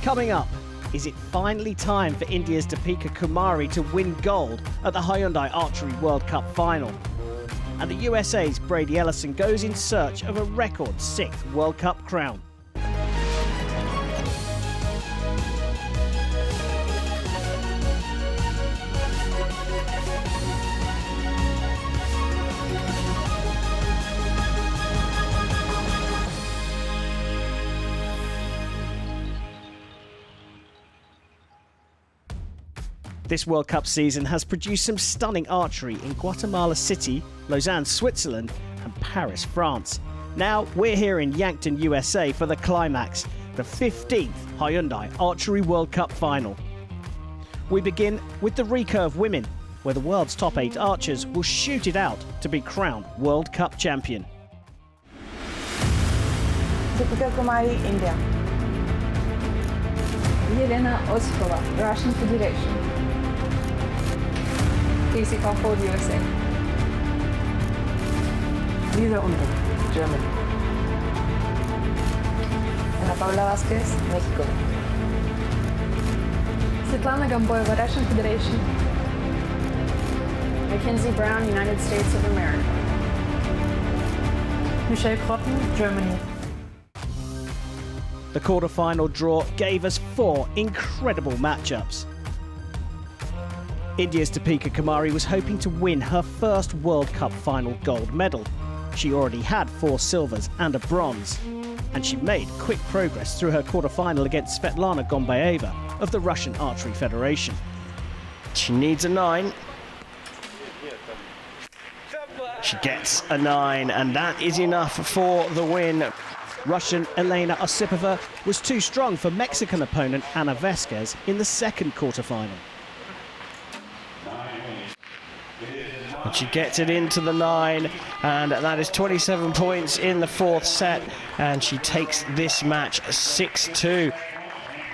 Coming up, is it finally time for India's Deepika Kumari to win gold at the Hyundai Archery World Cup final? And the USA's Brady Ellison goes in search of a record 6th World Cup crown. This World Cup season has produced some stunning archery in Guatemala City, Lausanne, Switzerland and Paris, France. Now we're here in Yankton, USA for the climax, the 15th Hyundai Archery World Cup final. We begin with the Recurve women, where the world's top 8 archers will shoot it out to be crowned World Cup champion. Deepika Kumari, India. Yelena Oskova, Russian Federation. Casey Caulfield, USA. Lisa Unruh, Germany. Ana Paula Vázquez, Mexico. Svetlana Gamboeva, Russian Federation. Mackenzie Brown, United States of America. Michelle Kroppen, Germany. The quarter-final draw gave us 4 incredible matchups. India's Deepika Kumari was hoping to win her first World Cup final gold medal. She already had 4 silvers and a bronze, and she made quick progress through her quarter-final against Svetlana Gamboeva of the Russian Archery Federation. She needs a 9. She gets a 9, and that is enough for the win. Russian Elena Osipova was too strong for Mexican opponent Ana Vázquez in the second quarter-final. And she gets it into the 9, and that is 27 points in the 4th set, and she takes this match 6-2.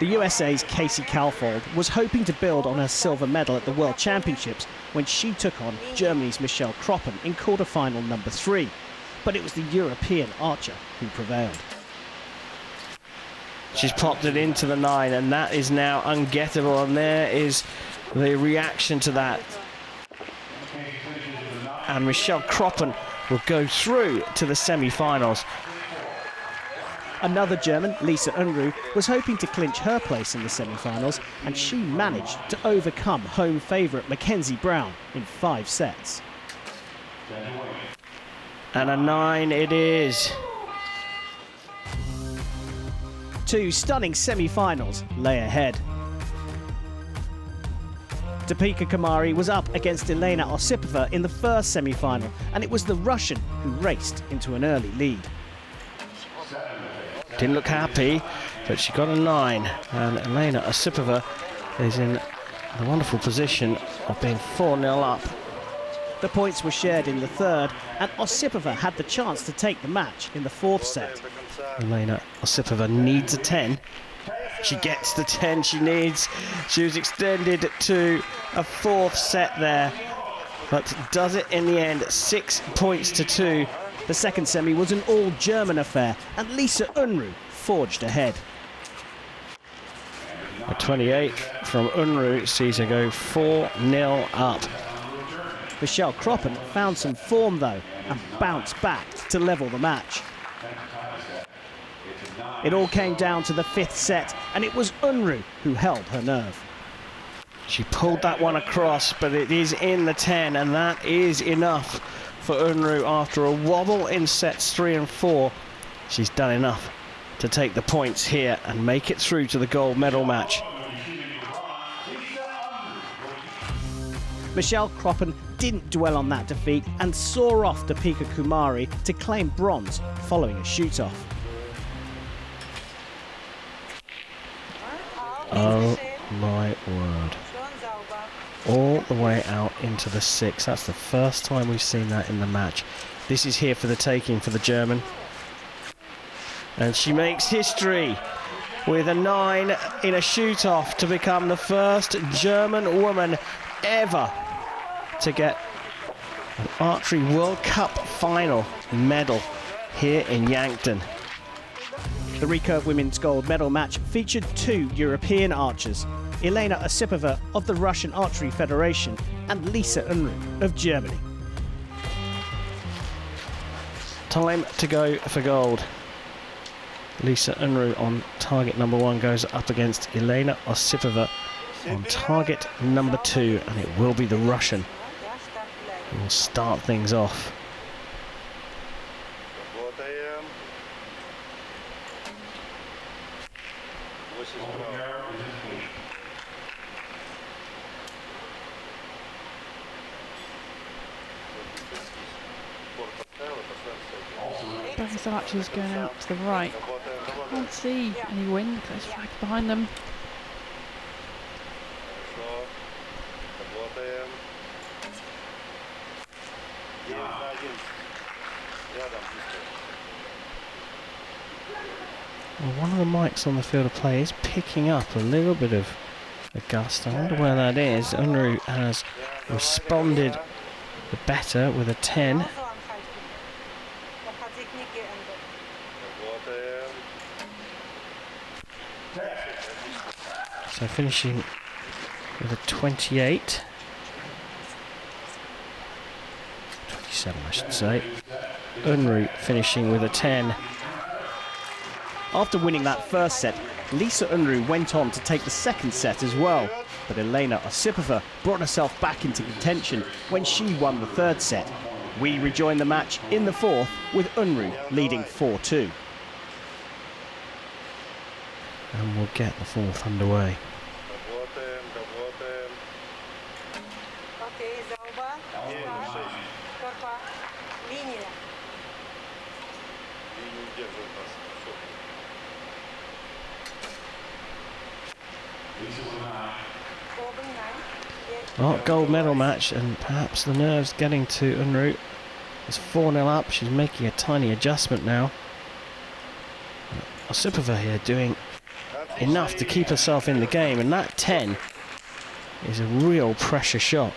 The USA's Casey Caulfield was hoping to build on her silver medal at the World Championships when she took on Germany's Michelle Kroppen in quarter-final number 3. But it was the European archer who prevailed. She's popped it into the 9, and that is now ungettable, and there is the reaction to that. And Michelle Kroppen will go through to the semi-finals. Another German, Lisa Unruh, was hoping to clinch her place in the semi-finals, and she managed to overcome home favourite Mackenzie Brown in 5 sets. And a 9 it is. 2 stunning semi-finals lay ahead. Deepika Kumari was up against Elena Osipova in the first semi-final, and it was the Russian who raced into an early lead. Didn't look happy, but she got a 9, and Elena Osipova is in the wonderful position of being 4-0 up. The points were shared in the 3rd, and Osipova had the chance to take the match in the 4th set. Elena Osipova needs a 10. She gets the 10 she needs. She was extended to a 4th set there, but does it in the end, 6 points to 2. The second semi was an all-German affair, and Lisa Unruh forged ahead. A 28 from Unruh sees her go 4-0 up. Michelle Kroppen found some form though, and bounced back to level the match. It all came down to the 5th set, and it was Unruh who held her nerve. She pulled that one across, but it is in the 10, and that is enough for Unruh after a wobble in sets 3 and 4. She's done enough to take the points here and make it through to the gold medal match. Michelle Kroppen didn't dwell on that defeat and saw off Deepika Kumari to claim bronze following a shoot-off. Oh my word. All the way out into the 6. That's the first time we've seen that in the match. This is here for the taking for the German. And she makes history with a 9 in a shoot-off to become the first German woman ever to get an Archery World Cup final medal here in Yankton. The Recurve Women's Gold Medal match featured 2 European archers, Elena Osipova of the Russian Archery Federation and Lisa Unruh of Germany. Time to go for gold. Lisa Unruh on target number 1 goes up against Elena Osipova on target number 2, and it will be the Russian who will start things off. Both archers going out to the right. Can't see any wind, there's flags behind them. Well, one of the mics on the field of play is picking up a little bit of a gust. I wonder where that is. Unruh has responded better with a 10. So finishing with a 28. 27 I should say. Unruh finishing with a 10. After winning that first set, Lisa Unruh went on to take the second set as well. But Elena Osipova brought herself back into contention when she won the third set. We rejoined the match in the fourth with Unruh leading 4-2. And we'll get the fourth underway. Well, gold medal match, and perhaps the nerves getting to Unruh. It's 4-0 up. She's making a tiny adjustment now. Osipova here doing enough to keep herself in the game, and that 10 is a real pressure shot.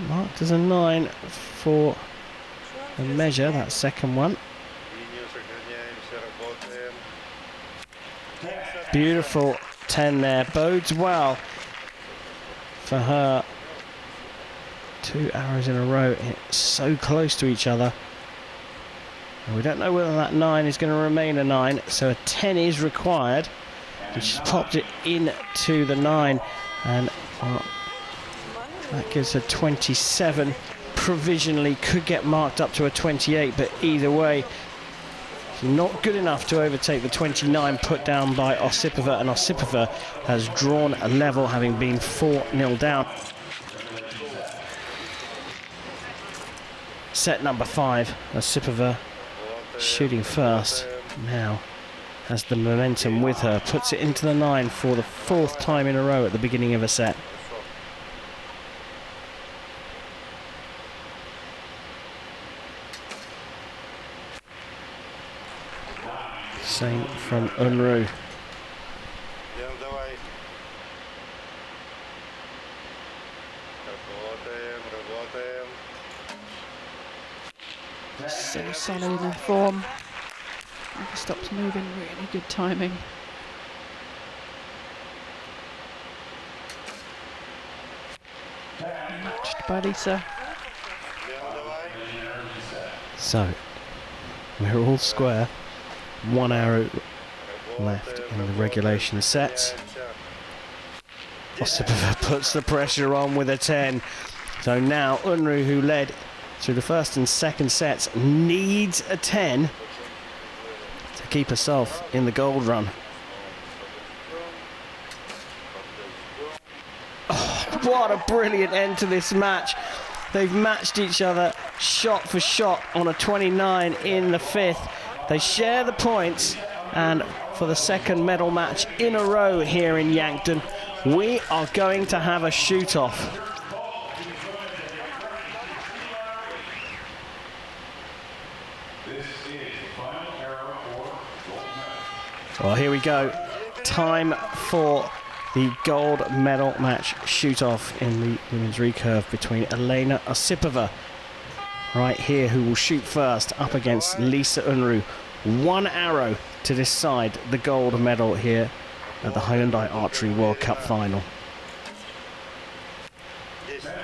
Marked as a 9 for the measure, that second one. Beautiful 10 there, bodes well for her. 2 arrows in a row, it's so close to each other. And we don't know whether that 9 is going to remain a 9, so a 10 is required. And she's popped it into the 9, and that gives her 27. Provisionally could get marked up to a 28, but either way, she's not good enough to overtake the 29 put down by Osipova, and Osipova has drawn a level, having been 4-0 down. Set number 5, Osipova shooting first, now has the momentum with her, puts it into the 9 for the 4th time in a row at the beginning of a set. Same from Unruh. So solid in her form. Never stops moving, really good timing. Matched by Lisa. So, we're all square. 1 arrow left in the regulation sets. Osipova puts the pressure on with a 10. So now Unruh, who led through the first and second sets, needs a 10 to keep herself in the gold run. Oh, what a brilliant end to this match. They've matched each other shot for shot on a 29 in the 5th. They share the points, and for the second medal match in a row here in Yankton, we are going to have a shoot-off. Well, here we go. time for the gold medal match shoot-off in the women's recurve between Elena Osipova, right here, who will shoot first, up against Lisa Unruh. One arrow to decide the gold medal here at the Hyundai Archery World Cup final.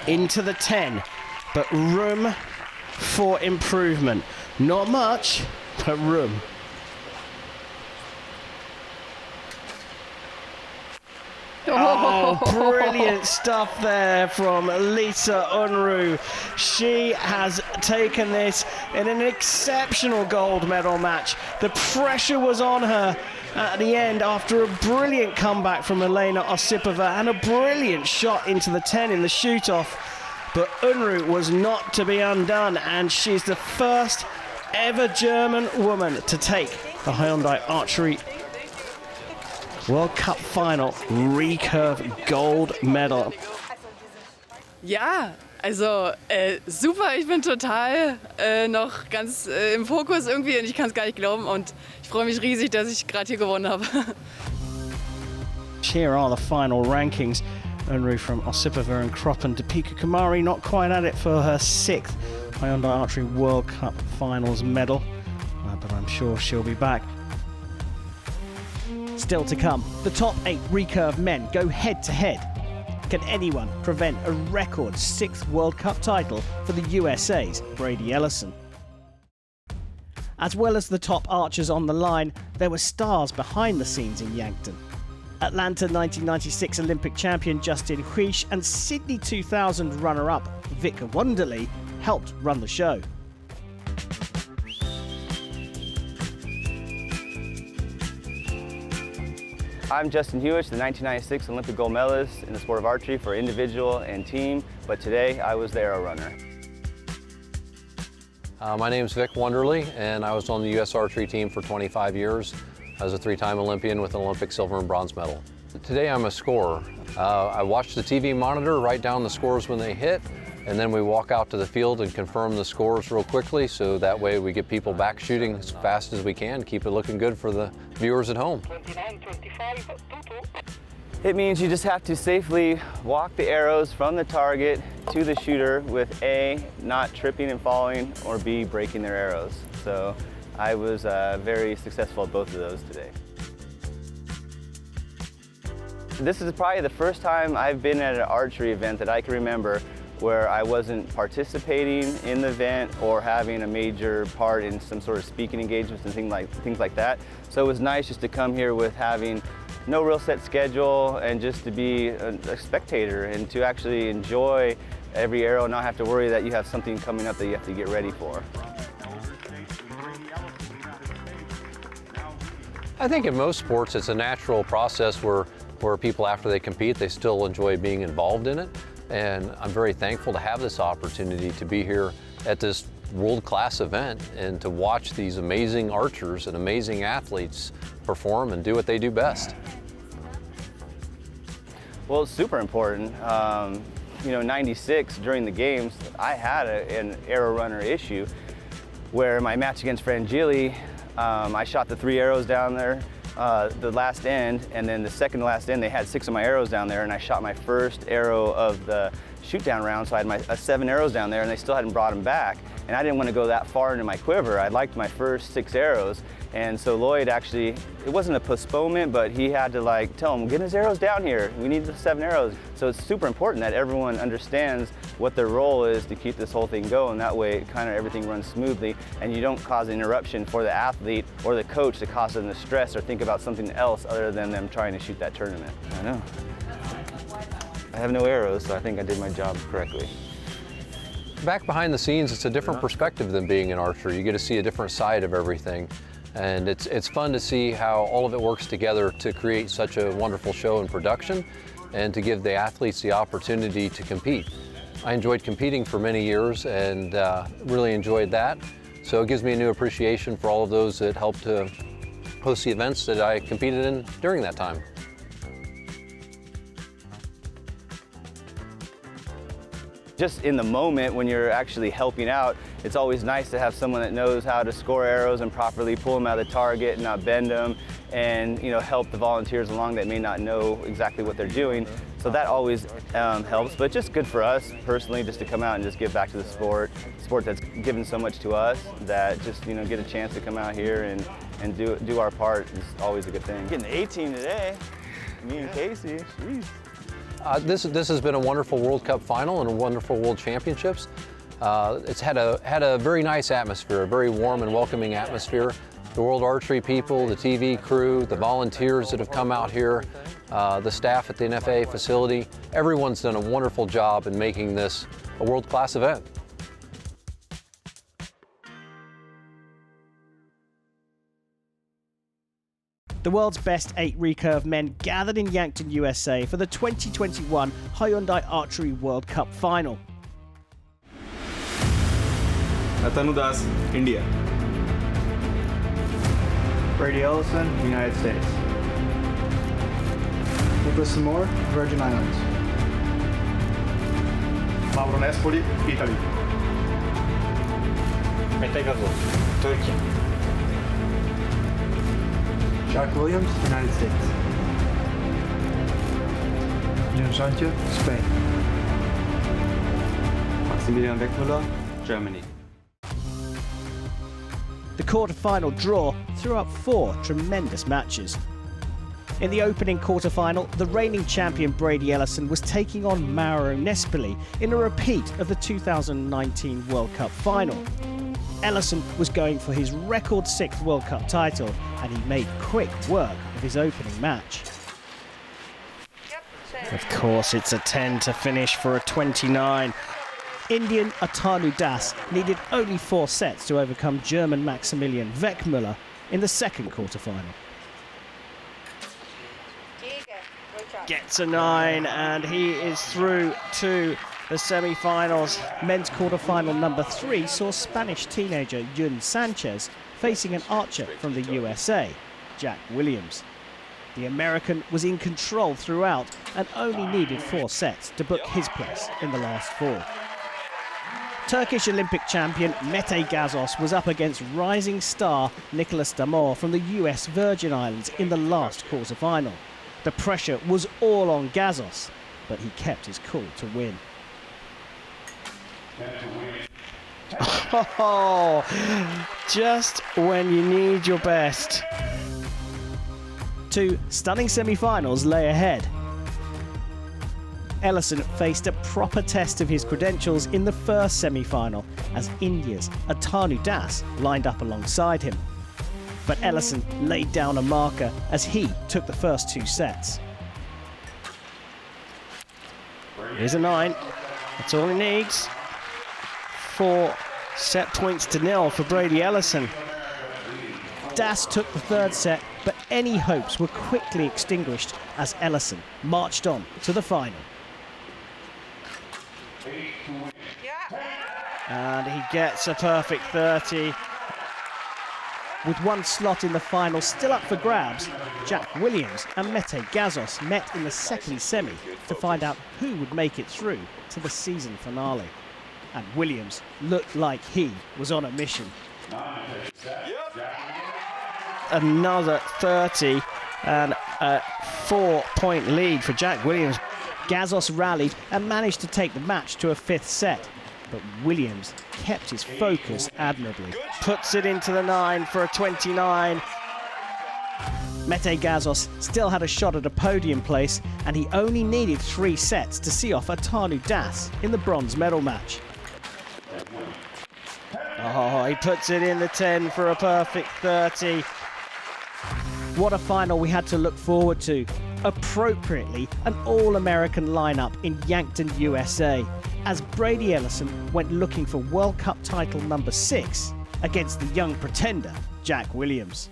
Into the 10, but room for improvement. Not much, but room. Oh, brilliant stuff there from Lisa Unruh. She has taken this in an exceptional gold medal match. The pressure was on her at the end after a brilliant comeback from Elena Osipova and a brilliant shot into the 10 in the shoot-off. But Unruh was not to be undone, and she's the first ever German woman to take the Hyundai Archery World Cup Final Recurve Gold Medal. Ja, also super, ich bin total noch ganz im Fokus irgendwie und ich kann es gar nicht glauben und ich freue mich riesig, dass ich gerade hier gewonnen habe. Here are the final rankings. Unruh from Osipova and Kroppen to Pika Kumari, not quite at it for her 6th Hyundai Archery World Cup Finals medal, but I'm sure she'll be back. Still to come, the top 8 recurve men go head-to-head. Can anyone prevent a record 6th World Cup title for the USA's Brady Ellison? As well as the top archers on the line, there were stars behind the scenes in Yankton. Atlanta 1996 Olympic champion Justin Huish and Sydney 2000 runner-up Vic Wonderly helped run the show. I'm Justin Huish, the 1996 Olympic gold medalist in the sport of archery for individual and team, but today I was the arrow runner. My name is Vic Wonderly, and I was on the U.S. archery team for 25 years. I was a 3-time Olympian with an Olympic silver and bronze medal. Today I'm a scorer. I watch the TV monitor, write down the scores when they hit, and then we walk out to the field and confirm the scores real quickly, so that way we get people back shooting as fast as we can, keep it looking good for the viewers at home. It means you just have to safely walk the arrows from the target to the shooter with A, not tripping and falling, or B, breaking their arrows. So I was very successful at both of those today. This is probably the first time I've been at an archery event that I can remember where I wasn't participating in the event or having a major part in some sort of speaking engagements and things like that. So it was nice just to come here with having no real set schedule and just to be a spectator and to actually enjoy every arrow and not have to worry that you have something coming up that you have to get ready for. I think in most sports it's a natural process where people, after they compete, they still enjoy being involved in it. And I'm very thankful to have this opportunity to be here at this world-class event and to watch these amazing archers and amazing athletes perform and do what they do best. Well, it's super important. You know, 96, during the games, I had an arrow runner issue where my match against Frangilli, I shot the 3 arrows down there, the last end, and then the second to last end, they had 6 of my arrows down there, and I shot my first arrow of the shoot down round, so I had 7 arrows down there, and they still hadn't brought them back. And I didn't want to go that far into my quiver. I liked my first 6 arrows, and so Lloyd actually, it wasn't a postponement, but he had to like tell him, get his arrows down here. We need the 7 arrows. So it's super important that everyone understands what their role is to keep this whole thing going. That way, kind of everything runs smoothly, and you don't cause an interruption for the athlete or the coach to cause them to stress or think about something else other than them trying to shoot that tournament. I know. I have no arrows, so I think I did my job correctly. Back behind the scenes, it's a different perspective than being an archer. You get to see a different side of everything. And it's fun to see how all of it works together to create such a wonderful show and production and to give the athletes the opportunity to compete. I enjoyed competing for many years and really enjoyed that. So it gives me a new appreciation for all of those that helped to host the events that I competed in during that time. Just in the moment when you're actually helping out, it's always nice to have someone that knows how to score arrows and properly pull them out of the target and not bend them. and help the volunteers along that may not know exactly what they're doing. So that always helps, but just good for us personally just to come out and just give back to the sport that's given so much to us, that just get a chance to come out here and do our part is always a good thing. Getting 18 today, me and Casey, jeez. This has been a wonderful World Cup final and a wonderful World Championships. It's had a very nice atmosphere, a very warm and welcoming atmosphere. The World Archery people, the TV crew, the volunteers that have come out here, the staff at the NFA facility, everyone's done a wonderful job in making this a world-class event. The world's best 8 recurve men gathered in Yankton, USA for the 2021 Hyundai Archery World Cup final. Atanu Das, India. Brady Ellison, United States. Nicholas Moore, Virgin Islands. Mauro Nespoli, Italy. Mete Gazzol, Turkey. Jacques Williams, United States. Jan Zantje, Spain. Maximilian Weckmüller, Germany. The quarter-final draw threw up 4 tremendous matches. In the opening quarter-final, the reigning champion Brady Ellison was taking on Mauro Nespoli in a repeat of the 2019 World Cup final. Ellison was going for his record 6th World Cup title, and he made quick work of his opening match. Of course, it's a 10 to finish for a 29. Indian Atanu Das needed only 4 sets to overcome German Maximilian Weckmüller in the second quarter-final. Gets a 9, and he is through to the semi-finals. Men's quarter-final number 3 saw Spanish teenager Yun Sanchez facing an archer from the USA, Jack Williams. The American was in control throughout and only needed 4 sets to book his place in the last 4. Turkish Olympic champion Mete Gazzos was up against rising star Nicholas Damore from the US Virgin Islands in the last quarter-final. The pressure was all on Gazzos, but he kept his cool to win. Oh, just when you need your best. 2 stunning semi-finals lay ahead. Ellison faced a proper test of his credentials in the first semi-final as India's Atanu Das lined up alongside him. But Ellison laid down a marker as he took the first 2 sets. Here's a 9. That's all he needs. 4 set points to 0 for Brady Ellison. Das took the 3rd set, but any hopes were quickly extinguished as Ellison marched on to the final. And he gets a perfect 30. With 1 slot in the final still up for grabs, Jack Williams and Mete Gazzos met in the second semi to find out who would make it through to the season finale. And Williams looked like he was on a mission. Another 30 and a 4-point lead for Jack Williams. Gazzos rallied and managed to take the match to a 5th set. But Williams kept his focus admirably. Puts it into the 9 for a 29. Mete Gazzos still had a shot at a podium place, and he only needed 3 sets to see off Atanu Das in the bronze medal match. Oh, he puts it in the 10 for a perfect 30. What a final we had to look forward to. Appropriately, an all-American lineup in Yankton, USA, as Brady Ellison went looking for World Cup title number 6 against the young pretender, Jack Williams.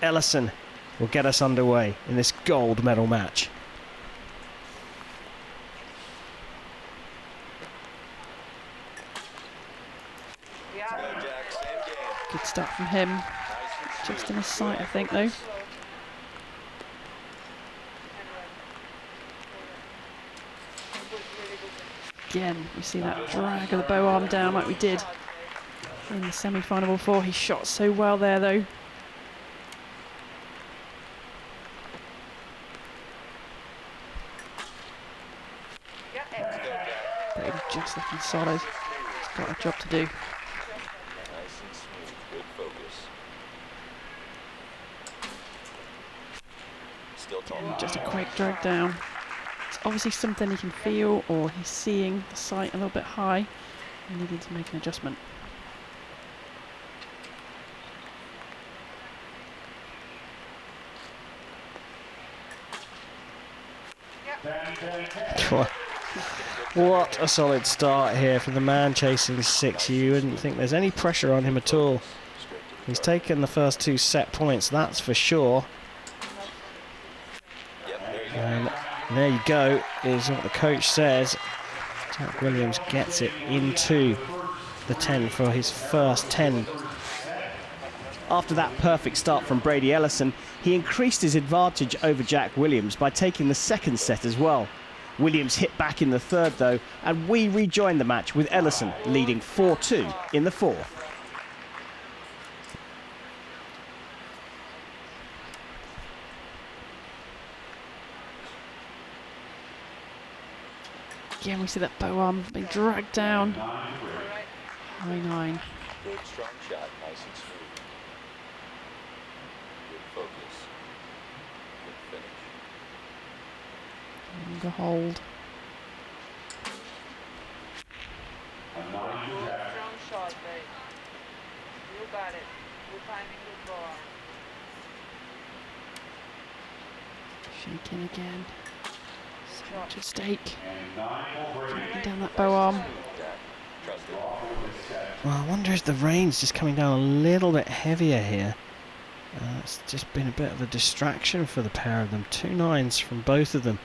Ellison will get us underway in this gold medal match. Good start from him. Just in his sight, I think, though. Again, we see that drag of the bow arm down like we did in the semi-final before. He shot so well there, though. But he's just looking solid. He's got a job to do. And just a quick drag down. It's obviously something he can feel, or he's seeing the sight a little bit high and needing to make an adjustment. What a solid start here for the man chasing 6. You wouldn't think there's any pressure on him at all. He's taken the first 2 set points, that's for sure. And there you go, is what the coach says. Jack Williams gets it into the 10 for his first 10. After that perfect start from Brady Ellison, he increased his advantage over Jack Williams by taking the second set as well. Williams hit back in the third though, and we rejoined the match with Ellison leading 4-2 in the fourth. Again, we see that bow arm being dragged down. High 9. Good strong shot, nice and smooth. Good focus. Good finish. Longer hold. Strong shot, babe. You got it. Good timing, good ball. Shaking again. So much at stake. Dragging down that bow arm. Well, I wonder if the rain's just coming down a little bit heavier here. It's just been a bit of a distraction for the pair of them. 2 9s from both of them,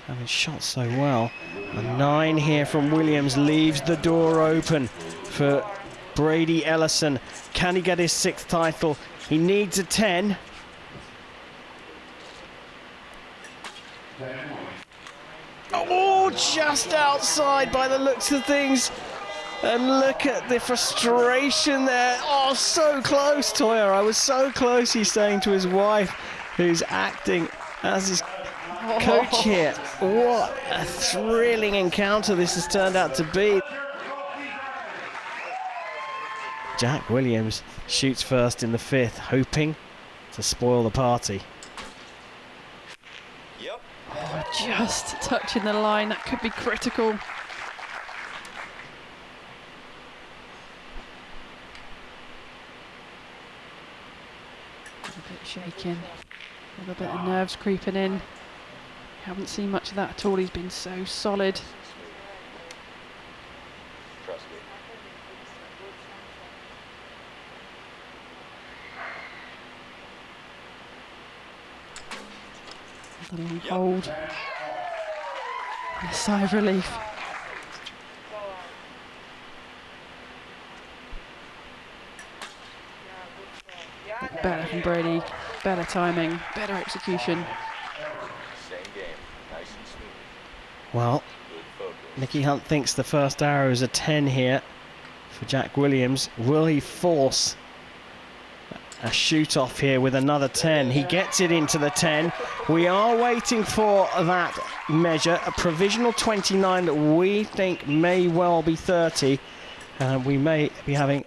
having shot so well. A 9 here from Williams leaves the door open for Brady Ellison. Can he get his 6th title? He needs a 10. Oh, just outside by the looks of things. And look at the frustration there. Oh, so close, Toya. I was so close, he's saying to his wife, who's acting as his coach here. What a thrilling encounter this has turned out to be. Jack Williams shoots first in the 5th, hoping to spoil the party. Oh, just touching the line, that could be critical. A bit shaking, a little bit of nerves creeping in. Haven't seen much of that at all, he's been so solid. A long hold. And a sigh of relief. Better from Brady, better timing, better execution. Well, Nicky Hunt thinks the first arrow is a 10 here for Jack Williams. Will he force a shoot off here with another 10? He gets it into the 10. We are waiting for that measure, a provisional 29 that we think may well be 30. We may be having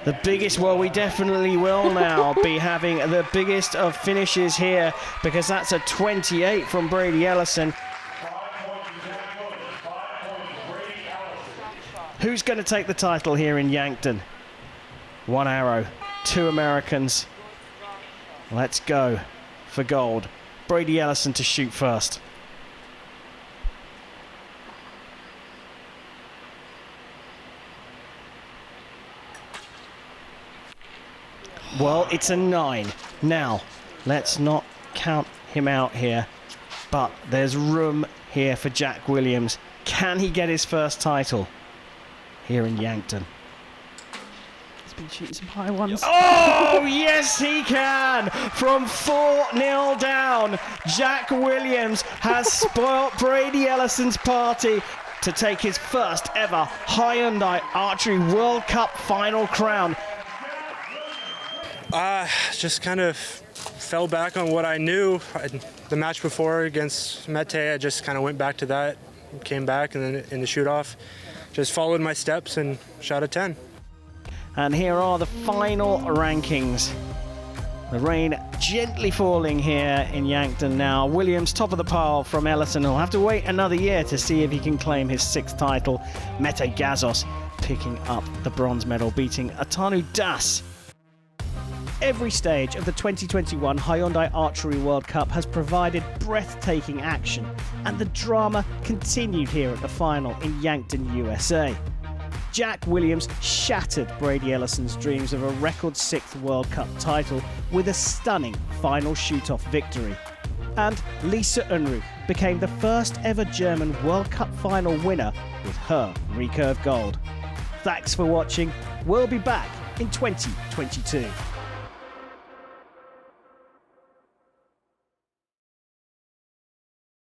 the biggest, well, we definitely will now be having the biggest of finishes here, because that's a 28 from Brady Ellison. Who's going to take the title here in Yankton? 1 arrow, 2 Americans. Let's go for gold. Brady Ellison to shoot first. Well, it's a 9. Now, let's not count him out here, but there's room here for Jack Williams. Can he get his first title here in Yankton? He's been shooting some high ones. Oh, yes, he can! From 4-0 down, Jack Williams has spoilt Brady Ellison's party to take his first ever Hyundai Archery World Cup final crown. Just kind of fell back on what I knew. The match before against Mete, I just kind of went back to that. came back, and then in the shoot-off, just followed my steps and shot a 10. And here are the final rankings. The rain gently falling here in Yankton now. Williams top of the pile from Ellison. He'll have to wait another year to see if he can claim his 6th title. Mete Gazos picking up the bronze medal, beating Atanu Das. Every stage of the 2021 Hyundai Archery World Cup has provided breathtaking action, and the drama continued here at the final in Yankton, USA. Jack Williams shattered Brady Ellison's dreams of a record 6th World Cup title with a stunning final shoot-off victory. And Lisa Unruh became the first ever German World Cup final winner with her recurve gold. Thanks for watching. We'll be back in 2022.